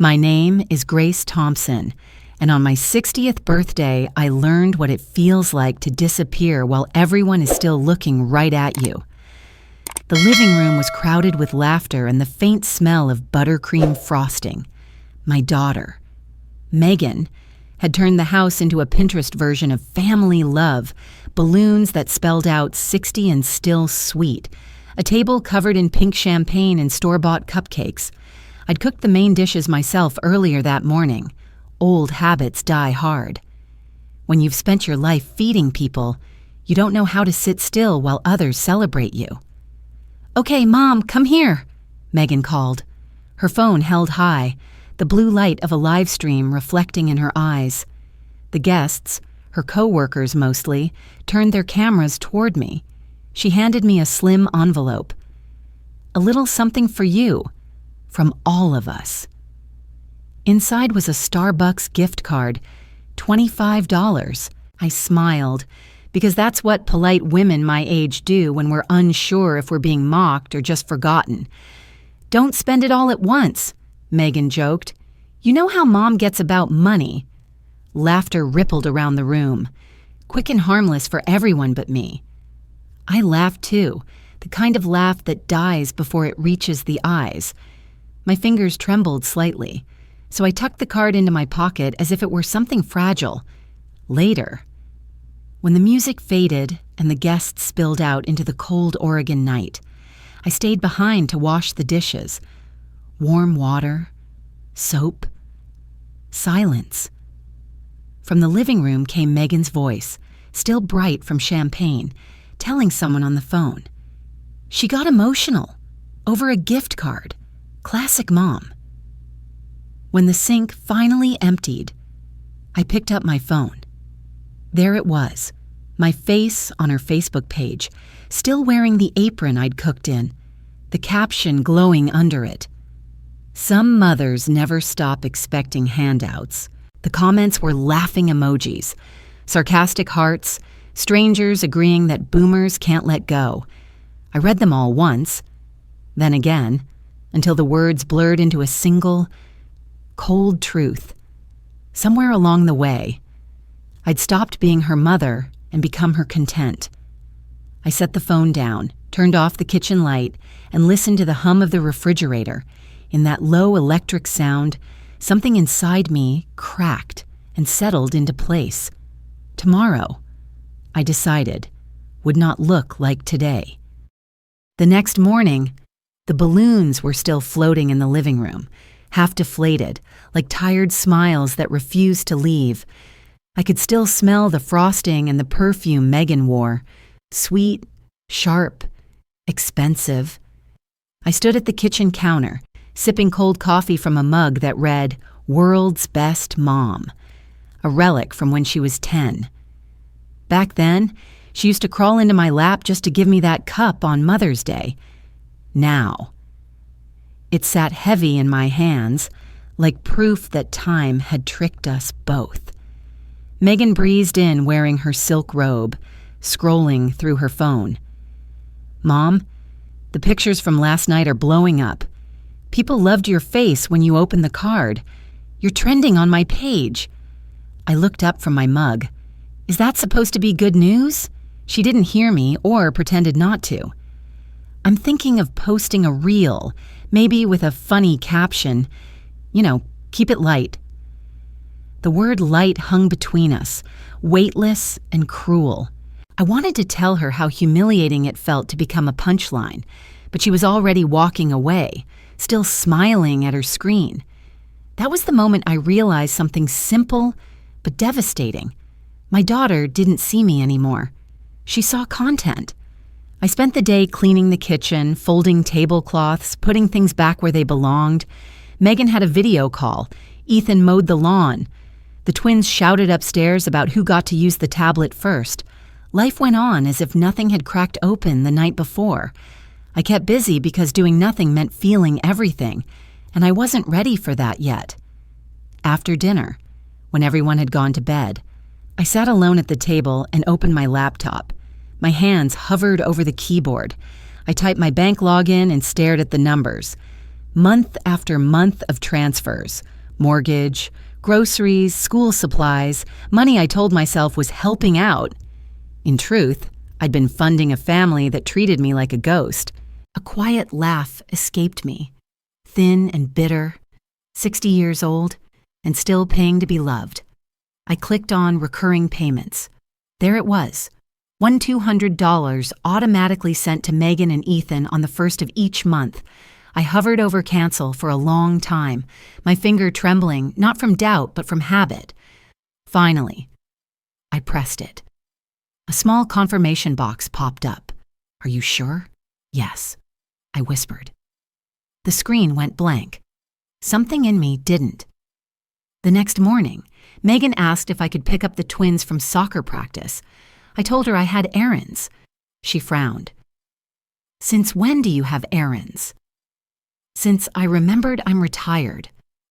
My name is Grace Thompson, and on my 60th birthday, I learned what it feels like to disappear while everyone is still looking right at you. The living room was crowded with laughter and the faint smell of buttercream frosting. My daughter, Megan, had turned the house into a Pinterest version of family love, balloons that spelled out 60 and still sweet, a table covered in pink champagne and store-bought cupcakes. I'd cooked the main dishes myself earlier that morning. Old habits die hard. When you've spent your life feeding people, you don't know how to sit still while others celebrate you. "Okay, Mom, come here," Megan called. Her phone held high, the blue light of a live stream reflecting in her eyes. The guests, her co-workers mostly, turned their cameras toward me. She handed me a slim envelope. "A little something for you, from all of us." Inside was a Starbucks gift card, $25. I smiled, because that's what polite women my age do when we're unsure if we're being mocked or just forgotten. "Don't spend it all at once," Megan joked. "You know how Mom gets about money." Laughter rippled around the room, quick and harmless for everyone but me. I laughed too, the kind of laugh that dies before it reaches the eyes. My fingers trembled slightly, so I tucked the card into my pocket as if it were something fragile. Later, when the music faded and the guests spilled out into the cold Oregon night, I stayed behind to wash the dishes. Warm water, soap, silence. From the living room came Megan's voice, still bright from champagne, telling someone on the phone. She got emotional over a gift card. Classic Mom. When the sink finally emptied, I picked up my phone. There it was, my face on her Facebook page, still wearing the apron I'd cooked in, the caption glowing under it. Some mothers never stop expecting handouts. The comments were laughing emojis, sarcastic hearts, strangers agreeing that boomers can't let go. I read them all once, then again, until the words blurred into a single, cold truth. Somewhere along the way, I'd stopped being her mother and become her content. I set the phone down, turned off the kitchen light, and listened to the hum of the refrigerator. In that low electric sound, something inside me cracked and settled into place. Tomorrow, I decided, would not look like today. The next morning, the balloons were still floating in the living room, half deflated, like tired smiles that refused to leave. I could still smell the frosting and the perfume Megan wore. Sweet, sharp, expensive. I stood at the kitchen counter, sipping cold coffee from a mug that read, "World's Best Mom," a relic from when she was 10. Back then, she used to crawl into my lap just to give me that cup on Mother's Day. Now, it sat heavy in my hands, like proof that time had tricked us both. Megan breezed in wearing her silk robe, scrolling through her phone. "Mom, the pictures from last night are blowing up. People loved your face when you opened the card. You're trending on my page." I looked up from my mug. Is that supposed to be good news? She didn't hear me or pretended not to. "I'm thinking of posting a reel, maybe with a funny caption. Keep it light." The word light hung between us, weightless and cruel. I wanted to tell her how humiliating it felt to become a punchline, but she was already walking away, still smiling at her screen. That was the moment I realized something simple but devastating. My daughter didn't see me anymore. She saw content. I spent the day cleaning the kitchen, folding tablecloths, putting things back where they belonged. Megan had a video call. Ethan mowed the lawn. The twins shouted upstairs about who got to use the tablet first. Life went on as if nothing had cracked open the night before. I kept busy because doing nothing meant feeling everything, and I wasn't ready for that yet. After dinner, when everyone had gone to bed, I sat alone at the table and opened my laptop. My hands hovered over the keyboard. I typed my bank login and stared at the numbers. Month after month of transfers, mortgage, groceries, school supplies, money I told myself was helping out. In truth, I'd been funding a family that treated me like a ghost. A quiet laugh escaped me, thin and bitter, 60 years old, and still paying to be loved. I clicked on recurring payments. There it was, $1,200 automatically sent to Megan and Ethan on the first of each month. I hovered over cancel for a long time, my finger trembling, not from doubt, but from habit. Finally, I pressed it. A small confirmation box popped up. "Are you sure?" "Yes," I whispered. The screen went blank. Something in me didn't. The next morning, Megan asked if I could pick up the twins from soccer practice. I told her I had errands. She frowned. "Since when do you have errands?" "Since I remembered I'm retired,"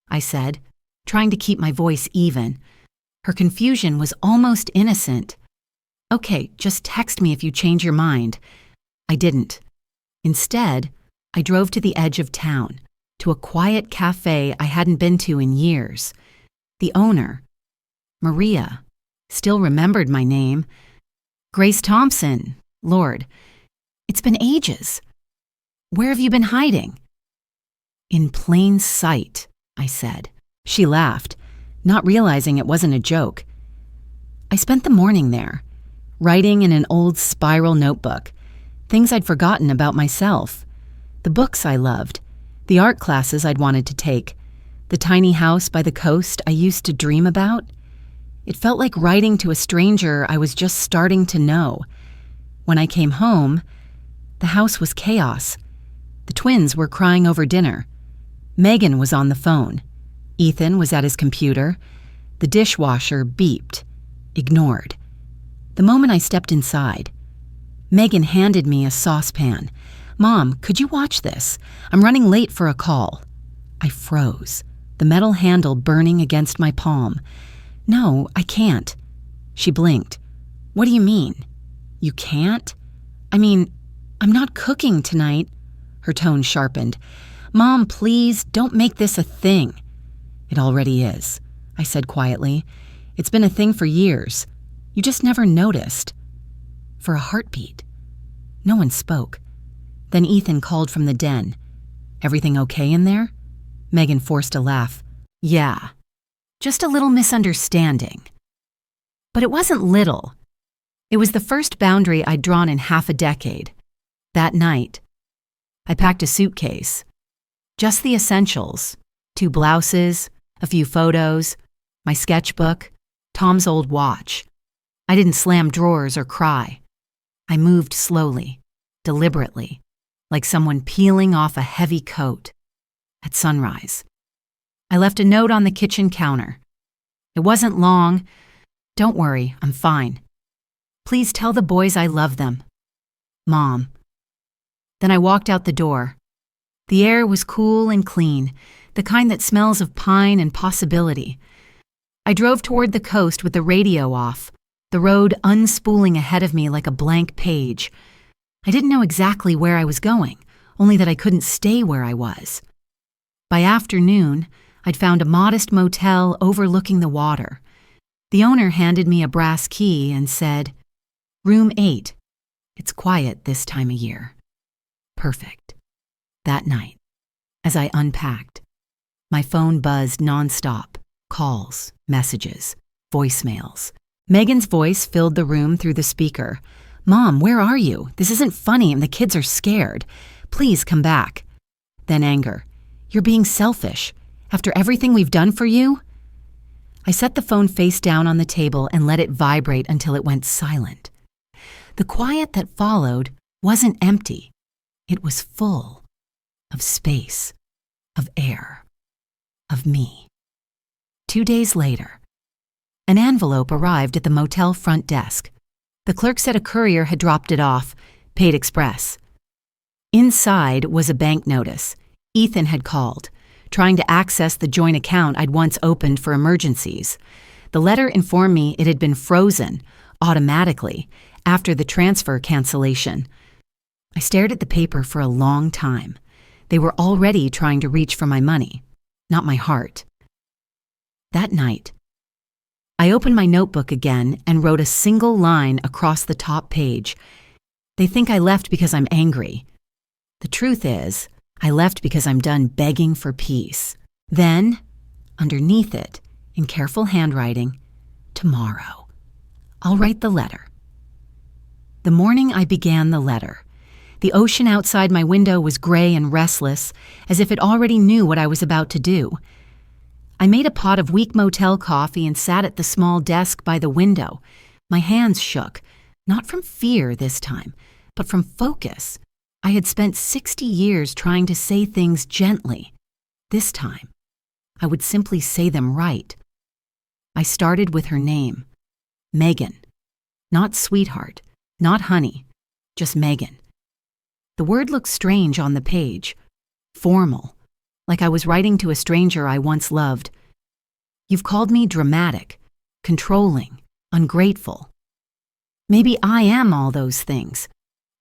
I said, trying to keep my voice even. Her confusion was almost innocent. "Okay, just text me if you change your mind." I didn't. Instead, I drove to the edge of town, to a quiet cafe I hadn't been to in years. The owner, Maria, still remembered my name. "Grace Thompson, Lord. It's been ages. Where have you been hiding?" "In plain sight," I said. She laughed, not realizing it wasn't a joke. I spent the morning there, writing in an old spiral notebook, things I'd forgotten about myself, the books I loved, the art classes I'd wanted to take, the tiny house by the coast I used to dream about. It felt like writing to a stranger I was just starting to know. When I came home, the house was chaos. The twins were crying over dinner. Megan was on the phone. Ethan was at his computer. The dishwasher beeped, ignored. The moment I stepped inside, Megan handed me a saucepan. "Mom, could you watch this? I'm running late for a call." I froze, the metal handle burning against my palm. "No, I can't." She blinked. "What do you mean? You can't?" "I mean, I'm not cooking tonight." Her tone sharpened. "Mom, please, don't make this a thing." "It already is," I said quietly. "It's been a thing for years. You just never noticed." For a heartbeat. No one spoke. Then Ethan called from the den. "Everything okay in there?" Megan forced a laugh. "Yeah. Just a little misunderstanding." But it wasn't little. It was the first boundary I'd drawn in half a decade. That night, I packed a suitcase. Just the essentials. 2 blouses, a few photos, my sketchbook, Tom's old watch. I didn't slam drawers or cry. I moved slowly, deliberately, like someone peeling off a heavy coat. At sunrise, I left a note on the kitchen counter. It wasn't long. "Don't worry, I'm fine. Please tell the boys I love them. Mom." Then I walked out the door. The air was cool and clean, the kind that smells of pine and possibility. I drove toward the coast with the radio off, the road unspooling ahead of me like a blank page. I didn't know exactly where I was going, only that I couldn't stay where I was. By afternoon, I'd found a modest motel overlooking the water. The owner handed me a brass key and said, "Room 8. It's quiet this time of year." Perfect. That night, as I unpacked, my phone buzzed nonstop. Calls, messages, voicemails. Megan's voice filled the room through the speaker. "Mom, where are you? This isn't funny and the kids are scared. Please come back." Then anger. "You're being selfish. After everything we've done for you?" I set the phone face down on the table and let it vibrate until it went silent. The quiet that followed wasn't empty. It was full of space, of air, of me. 2 days later, an envelope arrived at the motel front desk. The clerk said a courier had dropped it off, paid express. Inside was a bank notice. Ethan had called, trying to access the joint account I'd once opened for emergencies. The letter informed me it had been frozen, automatically, after the transfer cancellation. I stared at the paper for a long time. They were already trying to reach for my money, not my heart. That night, I opened my notebook again and wrote a single line across the top page. They think I left because I'm angry. The truth is, I left because I'm done begging for peace. Then, underneath it, in careful handwriting, tomorrow, I'll write the letter. The morning I began the letter, the ocean outside my window was gray and restless, as if it already knew what I was about to do. I made a pot of weak motel coffee and sat at the small desk by the window. My hands shook, not from fear this time, but from focus. I had spent 60 years trying to say things gently. This time, I would simply say them right. I started with her name, Megan. Not sweetheart, not honey, just Megan. The word looked strange on the page, formal, like I was writing to a stranger I once loved. You've called me dramatic, controlling, ungrateful. Maybe I am all those things,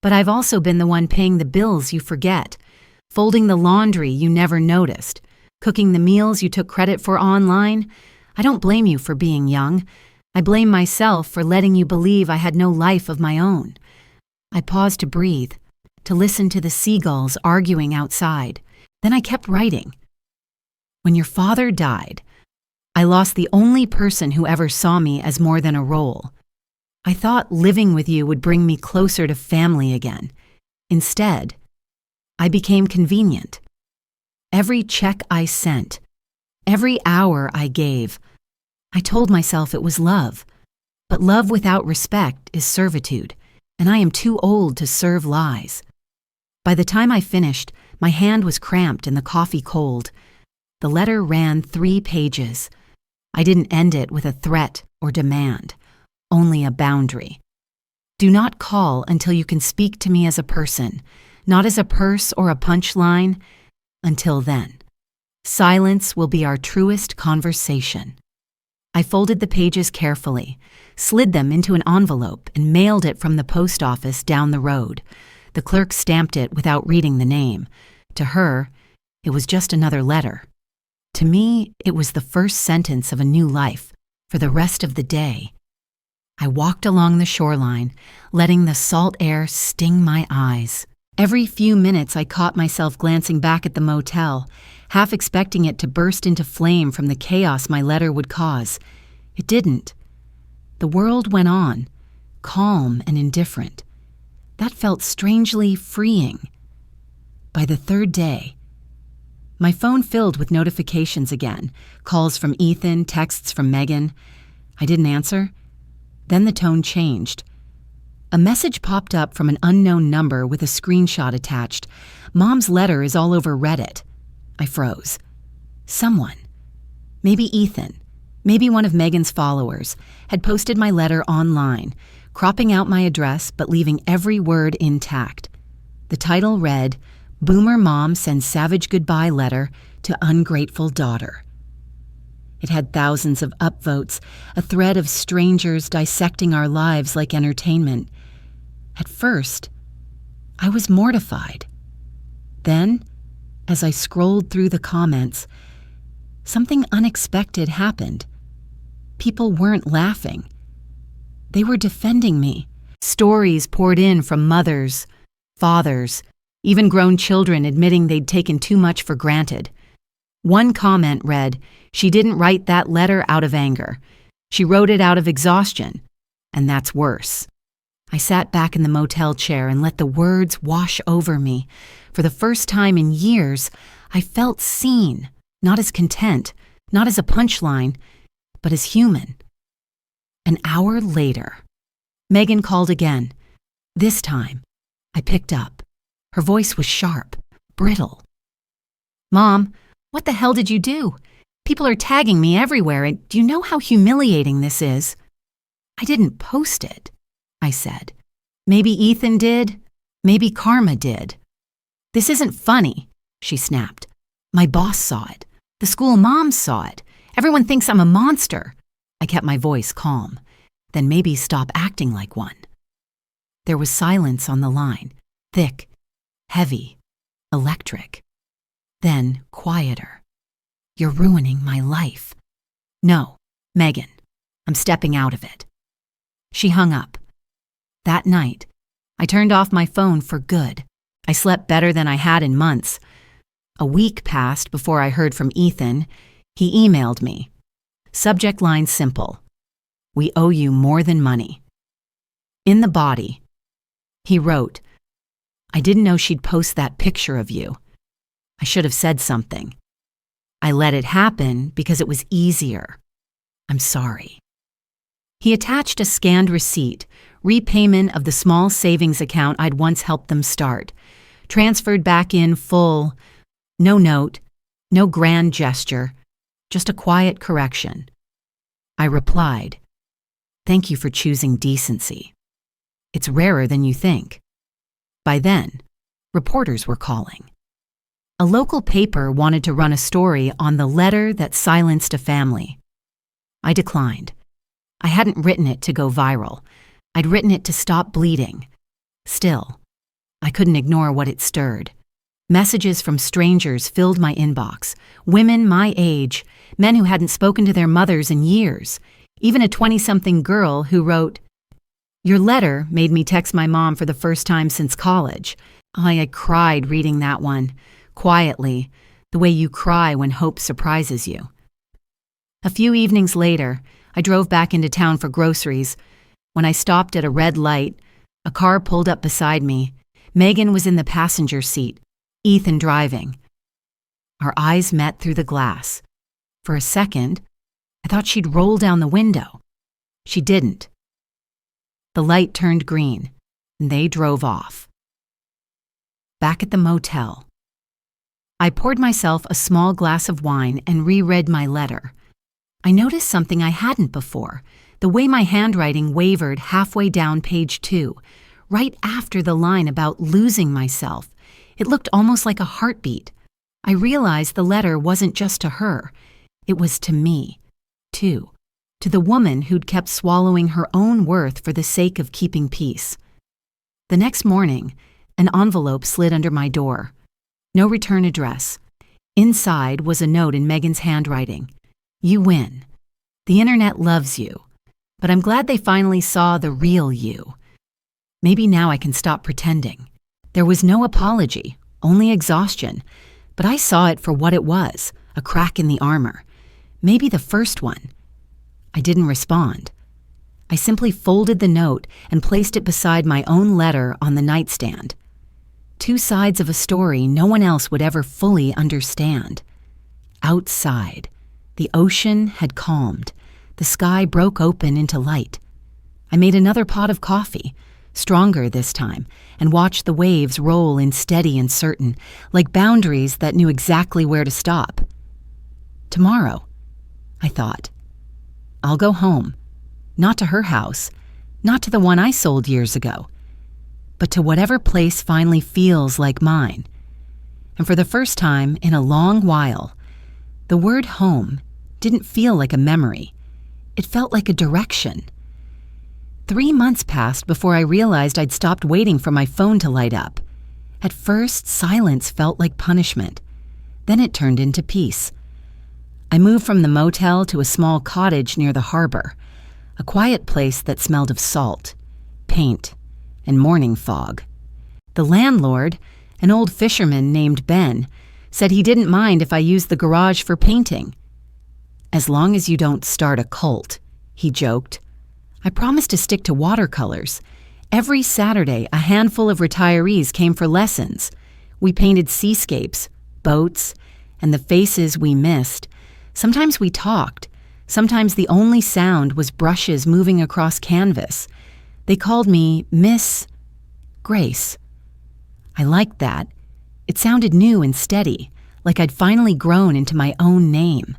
but I've also been the one paying the bills you forget, folding the laundry you never noticed, cooking the meals you took credit for online. I don't blame you for being young. I blame myself for letting you believe I had no life of my own. I paused to breathe, to listen to the seagulls arguing outside. Then I kept writing. When your father died, I lost the only person who ever saw me as more than a role. I thought living with you would bring me closer to family again. Instead, I became convenient. Every check I sent, every hour I gave, I told myself it was love. But love without respect is servitude, and I am too old to serve lies. By the time I finished, my hand was cramped and the coffee cold. The letter ran 3 pages. I didn't end it with a threat or demand, only a boundary. Do not call until you can speak to me as a person, not as a purse or a punchline. Until then, silence will be our truest conversation. I folded the pages carefully, slid them into an envelope, and mailed it from the post office down the road. The clerk stamped it without reading the name. To her, it was just another letter. To me, it was the first sentence of a new life for the rest of the day. I walked along the shoreline, letting the salt air sting my eyes. Every few minutes I caught myself glancing back at the motel, half expecting it to burst into flame from the chaos my letter would cause. It didn't. The world went on, calm and indifferent. That felt strangely freeing. By the 3rd day, my phone filled with notifications again, calls from Ethan, texts from Megan. I didn't answer. Then the tone changed. A message popped up from an unknown number with a screenshot attached. Mom's letter is all over Reddit. I froze. Someone, maybe Ethan, maybe one of Megan's followers, had posted my letter online, cropping out my address but leaving every word intact. The title read, Boomer Mom Sends Savage Goodbye Letter to Ungrateful Daughter. It had thousands of upvotes, a thread of strangers dissecting our lives like entertainment. At first, I was mortified. Then, as I scrolled through the comments, something unexpected happened. People weren't laughing. They were defending me. Stories poured in from mothers, fathers, even grown children admitting they'd taken too much for granted. One comment read, "She didn't write that letter out of anger. She wrote it out of exhaustion, and that's worse." I sat back in the motel chair and let the words wash over me. For the first time in years, I felt seen, not as content, not as a punchline, but as human. An hour later, Megan called again. This time, I picked up. Her voice was sharp, brittle. "Mom, what the hell did you do? People are tagging me everywhere, and do you know how humiliating this is?" "I didn't post it," I said. "Maybe Ethan did. Maybe Karma did." "This isn't funny," she snapped. "My boss saw it. The school moms saw it. Everyone thinks I'm a monster." I kept my voice calm. "Then maybe stop acting like one." There was silence on the line, thick, heavy, electric. Then, quieter. "You're ruining my life." "No, Megan, I'm stepping out of it." She hung up. That night, I turned off my phone for good. I slept better than I had in months. A week passed before I heard from Ethan. He emailed me. Subject line simple: "We owe you more than money." In the body, he wrote, "I didn't know she'd post that picture of you. I should have said something. I let it happen because it was easier. I'm sorry." He attached a scanned receipt, repayment of the small savings account I'd once helped them start, transferred back in full. No note, no grand gesture, just a quiet correction. I replied, "Thank you for choosing decency. It's rarer than you think." By then, reporters were calling. A local paper wanted to run a story on the letter that silenced a family. I declined. I hadn't written it to go viral. I'd written it to stop bleeding. Still, I couldn't ignore what it stirred. Messages from strangers filled my inbox. Women my age, men who hadn't spoken to their mothers in years, even a 20-something girl who wrote, "Your letter made me text my mom for the first time since college." I cried reading that one, quietly, the way you cry when hope surprises you. A few evenings later, I drove back into town for groceries. When I stopped at a red light, a car pulled up beside me. Megan was in the passenger seat, Ethan driving. Our eyes met through the glass. For a second, I thought she'd roll down the window. She didn't. The light turned green, and they drove off. Back at the motel, I poured myself a small glass of wine and reread my letter. I noticed something I hadn't before, the way my handwriting wavered halfway down page 2, right after the line about losing myself. It looked almost like a heartbeat. I realized the letter wasn't just to her. It was to me, too, to the woman who'd kept swallowing her own worth for the sake of keeping peace. The next morning, an envelope slid under my door. No return address. Inside was a note in Megan's handwriting. "You win. The internet loves you, but I'm glad they finally saw the real you. Maybe now I can stop pretending." There was no apology, only exhaustion, but I saw it for what it was, a crack in the armor. Maybe the first one. I didn't respond. I simply folded the note and placed it beside my own letter on the nightstand. Two sides of a story no one else would ever fully understand. Outside, the ocean had calmed. The sky broke open into light. I made another pot of coffee, stronger this time, and watched the waves roll in steady and certain, like boundaries that knew exactly where to stop. Tomorrow, I thought, I'll go home. Not to her house, not to the one I sold years ago, but to whatever place finally feels like mine. And for the first time in a long while, the word home didn't feel like a memory. It felt like a direction. 3 months passed before I realized I'd stopped waiting for my phone to light up. At first, silence felt like punishment. Then it turned into peace. I moved from the motel to a small cottage near the harbor, a quiet place that smelled of salt, paint, and morning fog. The landlord, an old fisherman named Ben, said he didn't mind if I used the garage for painting. "As long as you don't start a cult," he joked. I promised to stick to watercolors. Every Saturday, a handful of retirees came for lessons. We painted seascapes, boats, and the faces we missed. Sometimes we talked. Sometimes the only sound was brushes moving across canvas. They called me Miss Grace. I liked that. It sounded new and steady, like I'd finally grown into my own name.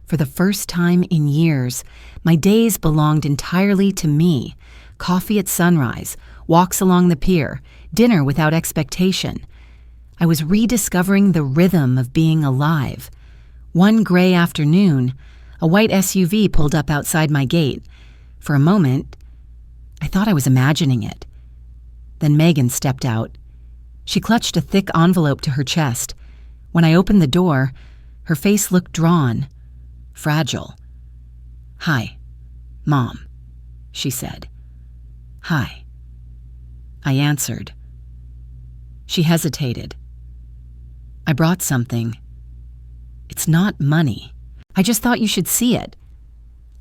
For the first time in years, my days belonged entirely to me. Coffee at sunrise, walks along the pier, dinner without expectation. I was rediscovering the rhythm of being alive. One gray afternoon, a white SUV pulled up outside my gate. For a moment, I thought I was imagining it. Then Megan stepped out. She clutched a thick envelope to her chest. When I opened the door, her face looked drawn, fragile. "Hi, Mom," she said. "Hi." I answered. She hesitated. "I brought something. It's not money. I just thought you should see it."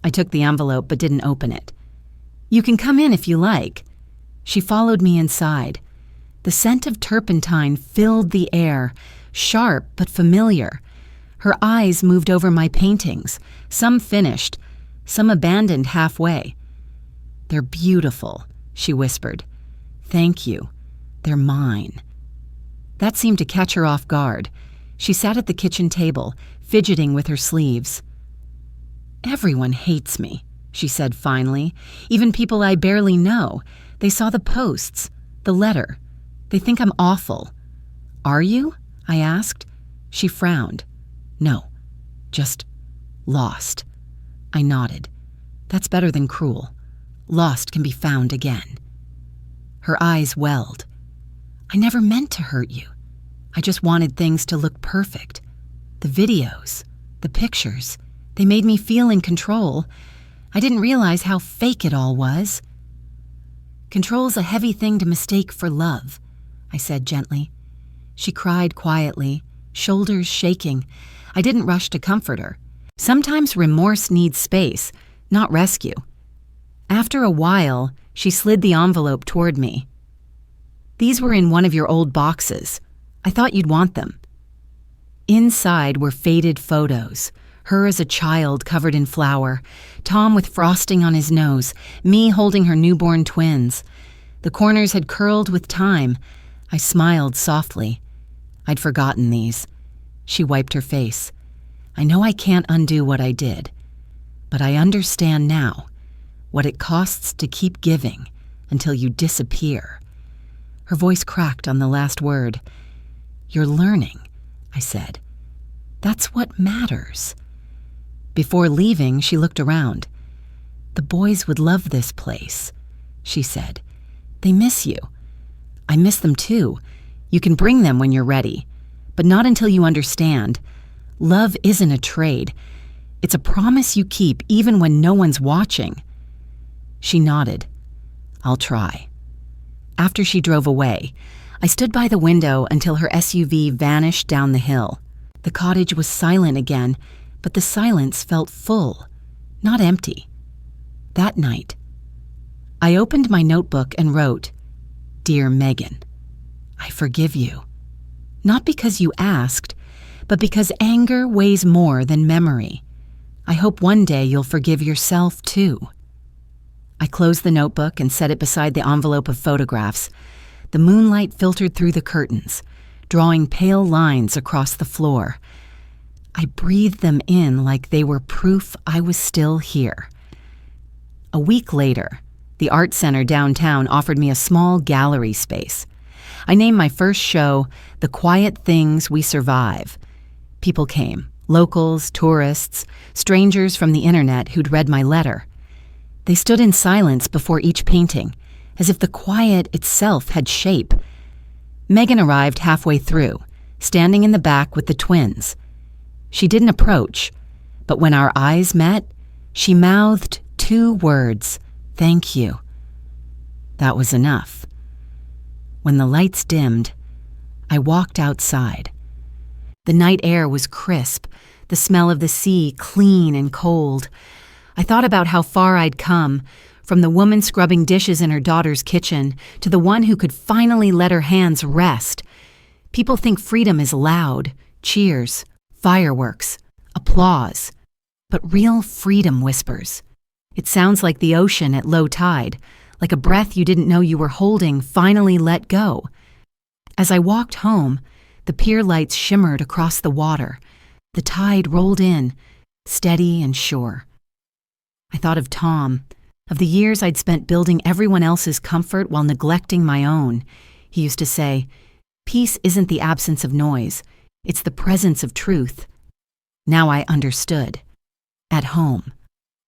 I took the envelope but didn't open it. "You can come in if you like." She followed me inside. The scent of turpentine filled the air, sharp but familiar. Her eyes moved over my paintings, some finished, some abandoned halfway. "They're beautiful," she whispered. "Thank you. They're mine." That seemed to catch her off guard. She sat at the kitchen table, fidgeting with her sleeves. "Everyone hates me," she said finally. "Even people I barely know. They saw the posts, the letter. They think I'm awful." "Are you?" I asked. She frowned. "No, just lost." I nodded. "That's better than cruel. Lost can be found again." Her eyes welled. "I never meant to hurt you. I just wanted things to look perfect. The videos, the pictures, they made me feel in control. I didn't realize how fake it all was." "Control's a heavy thing to mistake for love," I said gently. She cried quietly, shoulders shaking. I didn't rush to comfort her. Sometimes remorse needs space, not rescue. After a while, she slid the envelope toward me. "These were in one of your old boxes. I thought you'd want them." Inside were faded photos. Her as a child covered in flour, Tom with frosting on his nose, me holding her newborn twins. The corners had curled with time. I smiled softly. I'd forgotten these. She wiped her face. "I know I can't undo what I did, but I understand now what it costs to keep giving until you disappear." Her voice cracked on the last word. "You're learning," I said. "That's what matters." Before leaving, she looked around. "The boys would love this place," she said. "They miss you." "I miss them too. You can bring them when you're ready, but not until you understand. Love isn't a trade. It's a promise you keep even when no one's watching." She nodded. "I'll try." After she drove away, I stood by the window until her SUV vanished down the hill. The cottage was silent again, but the silence felt full, not empty. That night, I opened my notebook and wrote, "Dear Megan, I forgive you. Not because you asked, but because anger weighs more than memory. I hope one day you'll forgive yourself too." I closed the notebook and set it beside the envelope of photographs. The moonlight filtered through the curtains, drawing pale lines across the floor. I breathed them in like they were proof I was still here. A week later, the art center downtown offered me a small gallery space. I named my first show The Quiet Things We Survive. People came, locals, tourists, strangers from the internet who'd read my letter. They stood in silence before each painting, as if the quiet itself had shape. Megan arrived halfway through, standing in the back with the twins. She didn't approach, but when our eyes met, she mouthed 2 words, "Thank you." That was enough. When the lights dimmed, I walked outside. The night air was crisp, the smell of the sea clean and cold. I thought about how far I'd come, from the woman scrubbing dishes in her daughter's kitchen to the one who could finally let her hands rest. People think freedom is loud, cheers, fireworks, applause. But real freedom whispers. It sounds like the ocean at low tide, like a breath you didn't know you were holding finally let go. As I walked home, the pier lights shimmered across the water. The tide rolled in, steady and sure. I thought of Tom, of the years I'd spent building everyone else's comfort while neglecting my own. He used to say, "Peace isn't the absence of noise, it's the presence of truth." Now I understood. At home,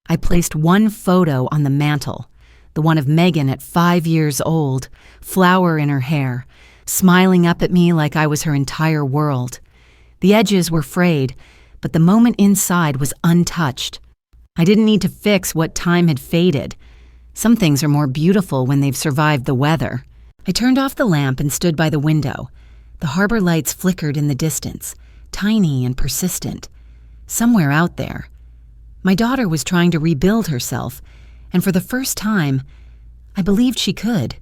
I placed one photo on the mantel, the one of Megan at 5 years old, flower in her hair, smiling up at me like I was her entire world. The edges were frayed, but the moment inside was untouched. I didn't need to fix what time had faded. Some things are more beautiful when they've survived the weather. I turned off the lamp and stood by the window. The harbor lights flickered in the distance, tiny and persistent. Somewhere out there. My daughter was trying to rebuild herself, and for the first time, I believed she could.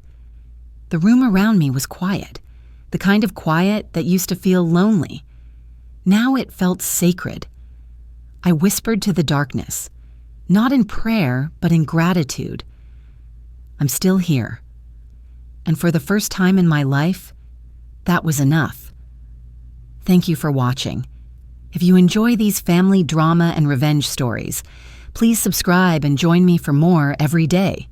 The room around me was quiet, the kind of quiet that used to feel lonely. Now it felt sacred. I whispered to the darkness, not in prayer, but in gratitude. I'm still here. And for the first time in my life, that was enough. Thank you for watching. If you enjoy these family drama and revenge stories, please subscribe and join me for more every day.